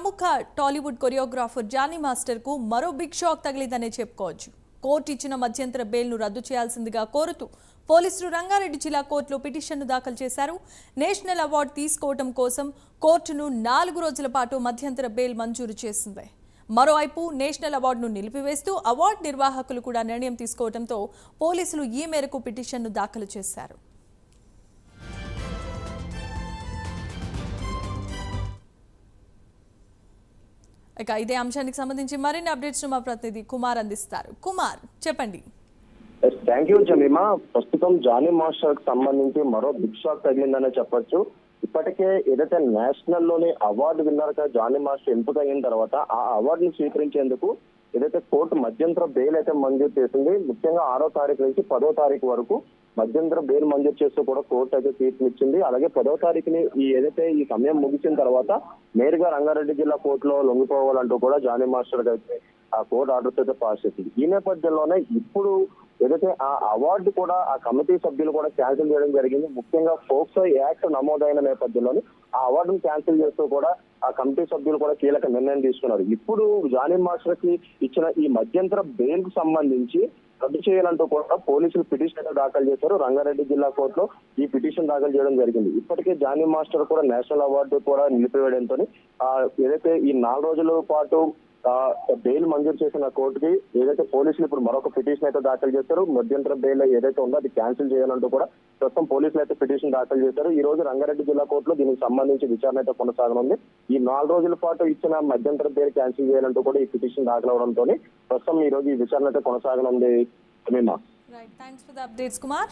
ప్రముఖ Tollywood choreographer Johnny master కు మరో బిగ్ షాక్ తగిలిందనే చెప్పుకోవచ్చు. కోర్టు ఇచ్చిన మధ్యంతర బెయిల్ను రద్దు చేయాల్సిందిగా కోరుతూ పోలీసులు రంగారెడ్డి జిల్లా కోర్టులో పిటిషన్ను దాఖలు చేశారు. నేషనల్ అవార్డు తీసుకోవడం కోసం కోర్టును 4 రోజుల పాటు మధ్యంతర బెయిల్ మంజూరు చేసింది. మరోవైపు నేషనల్ అవార్డును నిలిపివేస్తూ అవార్డు నిర్వాహకులు కూడా నిర్ణయం తీసుకోవడంతో పోలీసులు ఈ మేరకు పిటిషన్ను దాఖలు చేశారు. ఇక ఇదే అంశానికి సంబంధించి మరిన్ని అప్డేట్స్ మా ప్రతినిధి కుమార్ అందిస్తారు. కుమార్, చెప్పండి. Thank you Jemimah. ప్రస్తుతం జానీ మాస్టర్ కి సంబంధించి మరో బిగ్ షాక్ తగిలిందనే చెప్పొచ్చు. ఇప్పటికే ఏదైతే నేషనల్ లోని అవార్డు విన్నర్ గా జానీ మాస్టర్ ఎంపిక అయిన తర్వాత ఆ అవార్డును స్వీకరించేందుకు ఏదైతే కోర్టు మధ్యంతర బెయిల్ అయితే మంజూరు చేసింది. ముఖ్యంగా 6వ తారీఖు నుంచి 10వ తారీఖు వరకు మధ్యంతర బెయిల్ మంజూరు చేస్తూ కూడా కోర్టు అయితే తీర్పునిచ్చింది. అలాగే 10వ తారీఖుని ఏదైతే ఈ సమయం ముగిసిన తర్వాత నేరుగా రంగారెడ్డి జిల్లా కోర్టులో లొంగిపోవాలంటూ కూడా జానీ మాస్టర్ అయితే ఆ కోర్టు ఆర్డర్స్ అయితే పాస్ చేసింది. ఈ నేపథ్యంలోనే ఇప్పుడు ఏదైతే ఆ అవార్డు కూడా ఆ కమిటీ సభ్యులు కూడా క్యాన్సిల్ చేయడం జరిగింది. ముఖ్యంగా పోక్సో యాక్ట్ నమోదైన నేపథ్యంలోని ఆ అవార్డును క్యాన్సిల్ చేస్తూ కూడా ఆ కమిటీ సభ్యులు కూడా కీలక నిర్ణయం తీసుకున్నారు. ఇప్పుడు జానీ మాస్టర్ కి ఇచ్చిన ఈ మధ్యంతర బెయిల్ కు సంబంధించి రద్దు చేయాలంటూ కూడా పోలీసులు పిటిషన్ దాఖలు చేశారు. రంగారెడ్డి జిల్లా కోర్టులో ఈ పిటిషన్ దాఖలు చేయడం జరిగింది. ఇప్పటికే జానీ మాస్టర్ కూడా నేషనల్ అవార్డు కూడా నిలిపివేయడంతో ఏదైతే ఈ 4 రోజుల పాటు బెయిల్ మంజూరు చేసిన కోర్టుకి ఏదైతే పోలీసులు ఇప్పుడు మరొక పిటిషన్ అయితే దాఖలు చేశారు. మధ్యంతర బెయిల్ ఏదైతే ఉందో అది క్యాన్సిల్ చేయాలంటూ కూడా ప్రస్తుతం పోలీసులు అయితే పిటిషన్ దాఖలు చేశారు. ఈ రోజు రంగారెడ్డి జిల్లా కోర్టులో దీనికి సంబంధించి విచారణ అయితే కొనసాగనుంది. ఈ 4 రోజుల పాటు ఇచ్చిన మధ్యంతర బెయిల్ క్యాన్సిల్ చేయాలంటూ కూడా ఈ పిటిషన్ దాఖలవడంతో ప్రస్తుతం ఈ రోజు ఈ విచారణ అయితే కొనసాగనుంది. Thanks for the updates Kumar.